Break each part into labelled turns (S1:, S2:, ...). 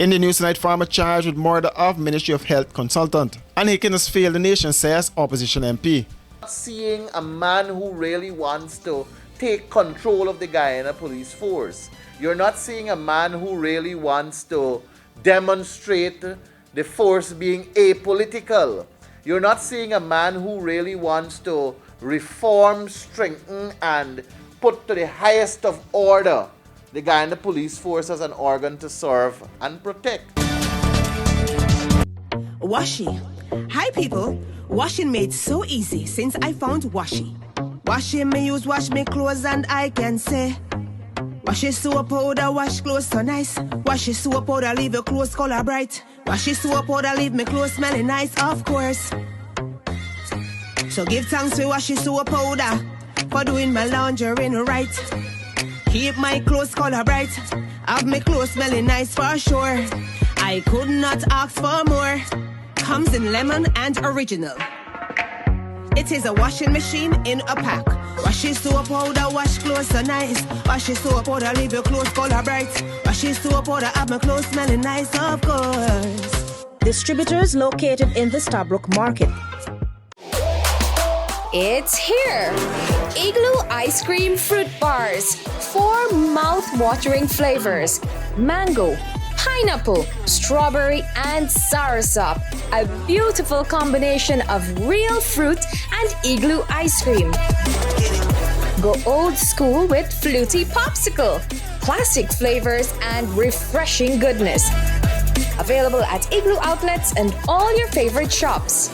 S1: In the news tonight, farmer charged with murder of Ministry of Health consultant. And Hickens failed the nation, says opposition MP.
S2: Seeing a man who really wants to take control of the Guyana police force. You're not seeing a man who really wants to demonstrate the force being apolitical. You're not seeing a man who really wants to reform, strengthen, and put to the highest of order the Guyana police force as an organ to serve and protect.
S3: Washi. Hi people. Washing made so easy since I found Washi. Washing me use wash me clothes and I can say Washi soap powder wash clothes so nice. Washi soap powder leave your clothes color bright. Washi soap powder leave me clothes smelling nice, of course. So give thanks to Washi soap powder for doing my laundry right. Keep my clothes color bright. Have my clothes smelling nice for sure. I could not ask for more. Comes in lemon and original. It is a washing machine in a pack. Washi soap powder wash clothes so nice. Washi soap powder leave your clothes color bright. Washi soap powder have my clothes smelling nice, of course.
S4: Distributors located in the Starbrook Market.
S5: It's here! Igloo Ice Cream Fruit Bars. 4 mouth-watering flavors. Mango, pineapple, strawberry, and soursop. A beautiful combination of real fruit and igloo ice cream. Go old school with fluty popsicle. Classic flavors and refreshing goodness. Available at Igloo outlets and all your favorite shops.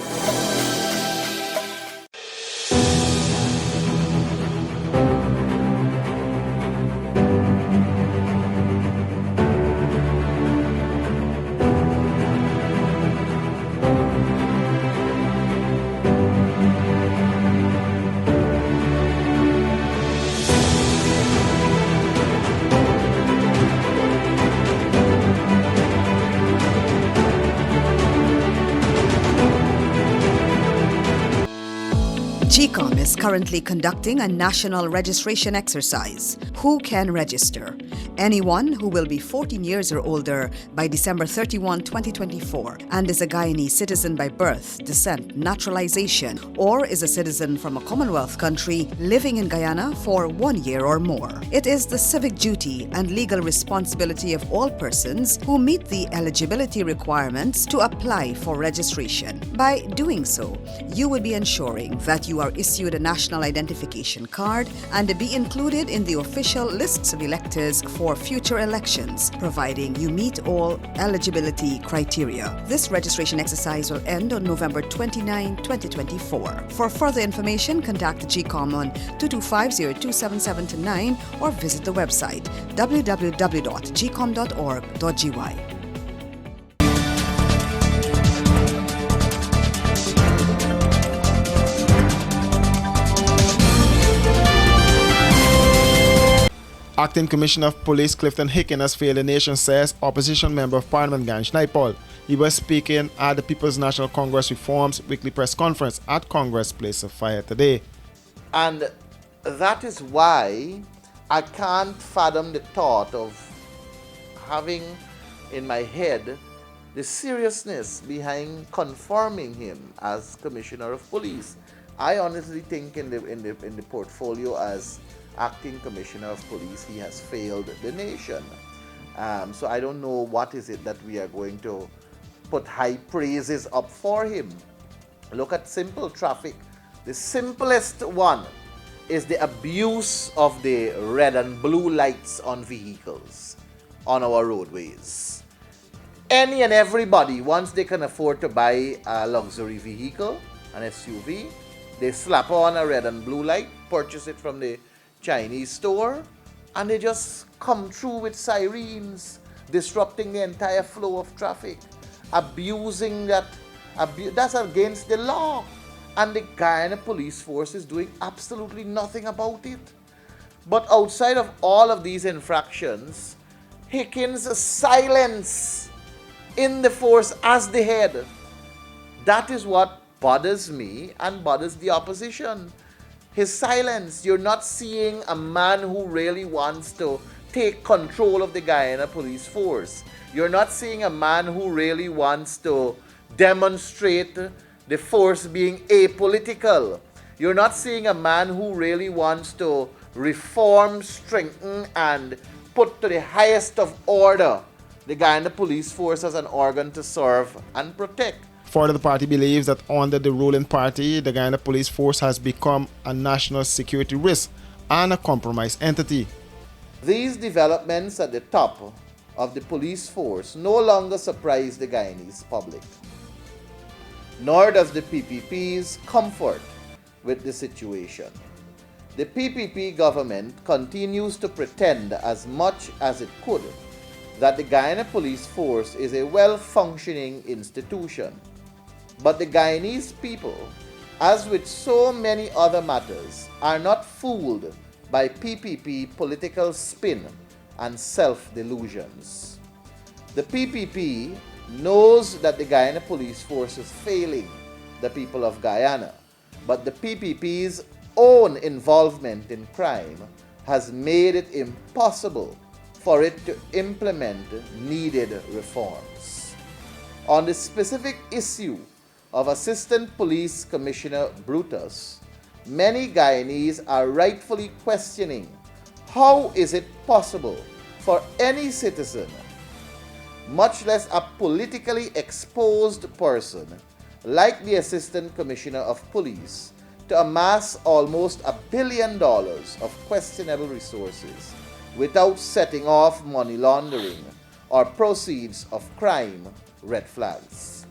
S6: GCOM is currently conducting a national registration exercise. Who can register? Anyone who will be 14 years or older by December 31, 2024 and is a Guyanese citizen by birth, descent, naturalization, or is a citizen from a Commonwealth country living in Guyana for 1 year or more. It is the civic duty and legal responsibility of all persons who meet the eligibility requirements to apply for registration. By doing so, you would be ensuring that you are issued a national identification card and be included in the official lists of electors for future elections, providing you meet all eligibility criteria. This registration exercise will end on November 29, 2024. For further information, contact the GCOM on 225-027729 or visit the website www.gcom.org.gy.
S1: Acting Commissioner of Police Clifton Hicken has failed the nation, says opposition member of Parliament Ganj Naipal. He was speaking at the People's National Congress Reforms weekly press conference at Congress Place of Fire today.
S2: And that is why I can't fathom the thought of having in my head the seriousness behind confirming him as Commissioner of Police. I honestly think in the portfolio as Acting Commissioner of Police, he has failed the nation. So I don't know what is it that we are going to put high praises up for him. Look at simple traffic. The simplest one is the abuse of the red and blue lights on vehicles on our roadways. Any and everybody, once they can afford to buy a luxury vehicle, an SUV, they slap on a red and blue light, purchase it from the Chinese store, and they just come through with sirens, disrupting the entire flow of traffic, abusing that. That's against the law, and the Guyana police force is doing absolutely nothing about it. But outside of all of these infractions, Hickens' silence in the force as the head, that is what bothers me and bothers the opposition. His silence. You're not seeing a man who really wants to take control of the Guyana police force. You're not seeing a man who really wants to demonstrate the force being apolitical. You're not seeing a man who really wants to reform, strengthen, and put to the highest of order the Guyana police force as an organ to serve and protect.
S1: Further, the party believes that under the ruling party, the Guyana police force has become a national security risk and a compromised entity.
S2: These developments at the top of the police force no longer surprise the Guyanese public, nor does the PPP's comfort with the situation. The PPP government continues to pretend as much as it could that the Guyana police force is a well-functioning institution. But the Guyanese people, as with so many other matters, are not fooled by PPP political spin and self-delusions. The PPP knows that the Guyana police force is failing the people of Guyana, but the PPP's own involvement in crime has made it impossible for it to implement needed reforms. On the specific issue of Assistant Police Commissioner Brutus, many Guyanese are rightfully questioning how is it possible for any citizen, much less a politically exposed person like the Assistant Commissioner of Police, to amass almost $1 billion of questionable resources without setting off money laundering or proceeds of crime red flags.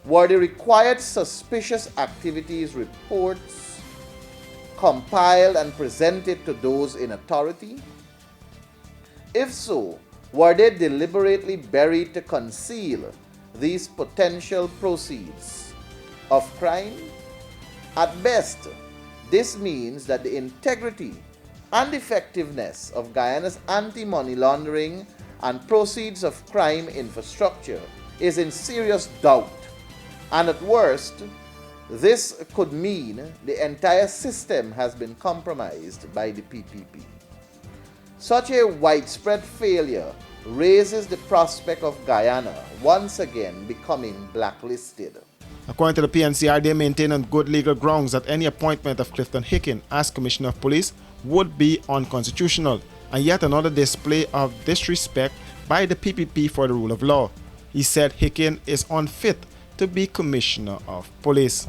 S2: Were the required suspicious activities reports compiled and presented to those in authority? If so, were they deliberately buried to conceal these potential proceeds of crime? At best, this means that the integrity and effectiveness of Guyana's anti-money laundering and proceeds of crime infrastructure is in serious doubt. And at worst, this could mean the entire system has been compromised by the PPP. Such a widespread failure raises the prospect of Guyana once again becoming blacklisted.
S1: According to the PNCR, they maintain on good legal grounds that any appointment of Clifton Hicken as Commissioner of Police would be unconstitutional, and yet another display of disrespect by the PPP for the rule of law. He said Hicken is unfit to be Commissioner of Police.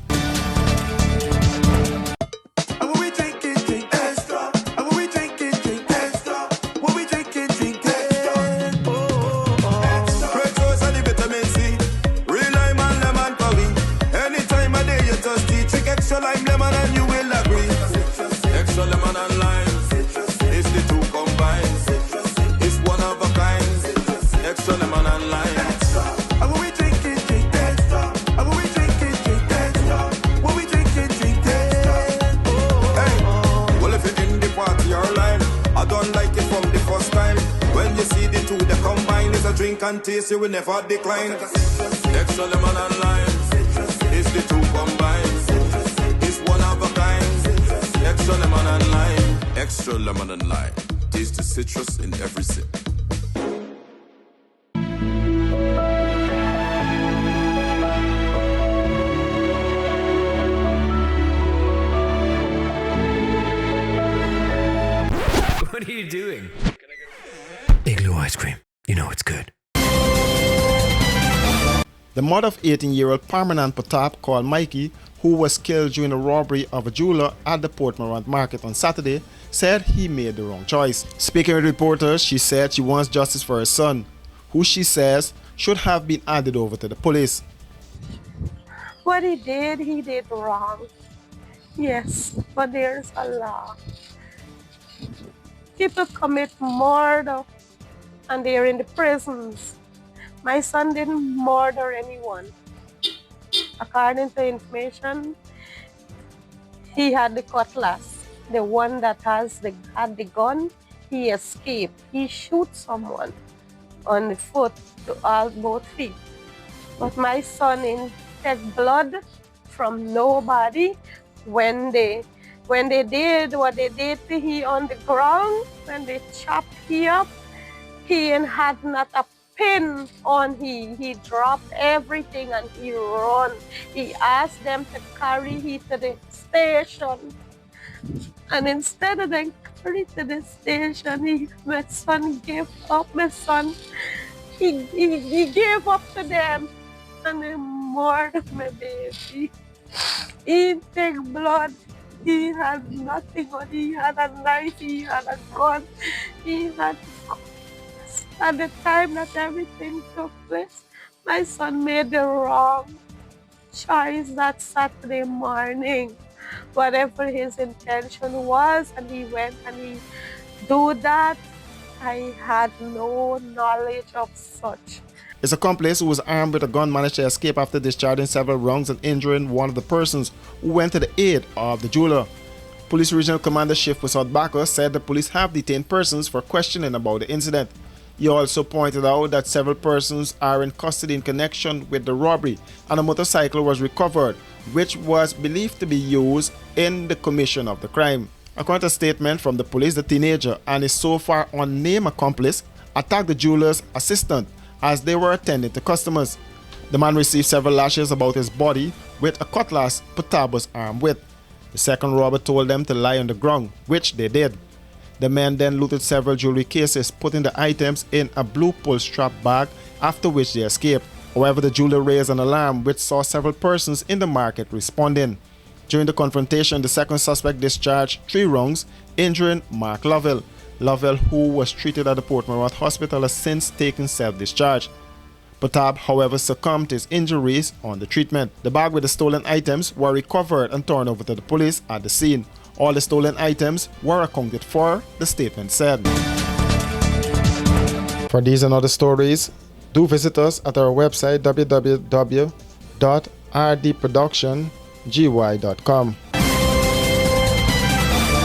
S7: Drink and taste, you will never decline. Extra lemon and lime, it's the two combined. It's one of a kind. Extra lemon and lime, extra lemon and lime. Taste the citrus in every sip.
S8: What are you doing? Igloo ice cream. You know it's good.
S1: The mother of 18-year-old Permanent Patap called Mikey, who was killed during a robbery of a jeweler at the Port Mourant market on Saturday, said he made the wrong choice. Speaking with reporters, she said she wants justice for her son, who she says should have been handed over to the police.
S9: What he did wrong. Yes, but there's a law. People commit murder and they're in the prisons. My son didn't murder anyone. According to information, he had the cutlass. The one that had the gun, he escaped. He shot someone on the foot to both feet. But my son didn't take blood from nobody when When they did what they did to he on the ground, when they chopped he up, he ain't had not a pin on he. He dropped everything and he run. He asked them to carry he to the station. And instead of them carry to the station, my son gave up. My son, he gave up to them and they murdered my baby. He take blood. He had nothing on. He had a knife. He had a gun. He had. At the time that everything took place, my son made the wrong choice that Saturday morning. Whatever his intention was, and he went and he do that, I had no knowledge of such.
S1: His accomplice, who was armed with a gun, managed to escape after discharging several rounds and injuring one of the persons who went to the aid of the jeweler. Police Regional Commander Shift Without Backer said the police have detained persons for questioning about the incident. He also pointed out that several persons are in custody in connection with the robbery, and a motorcycle was recovered, which was believed to be used in the commission of the crime. According to a statement from the police, the teenager and his so far unnamed accomplice attacked the jeweler's assistant as they were attending to customers. The man received several lashes about his body with a cutlass Patab was armed with. The second robber told them to lie on the ground, which they did. The men then looted several jewelry cases, putting the items in a blue pull-strap bag, after which they escaped. However, the jeweler raised an alarm which saw several persons in the market responding. During the confrontation, the second suspect discharged 3 rounds, injuring Mark Lovell. Lovell, who was treated at the Port Mourant hospital, has since taken self-discharge. Patab, however, succumbed to his injuries on the treatment. The bag with the stolen items were recovered and turned over to the police at the scene. All the stolen items were accounted for, the statement said. For these and other stories, do visit us at our website www.rdproductiongy.com.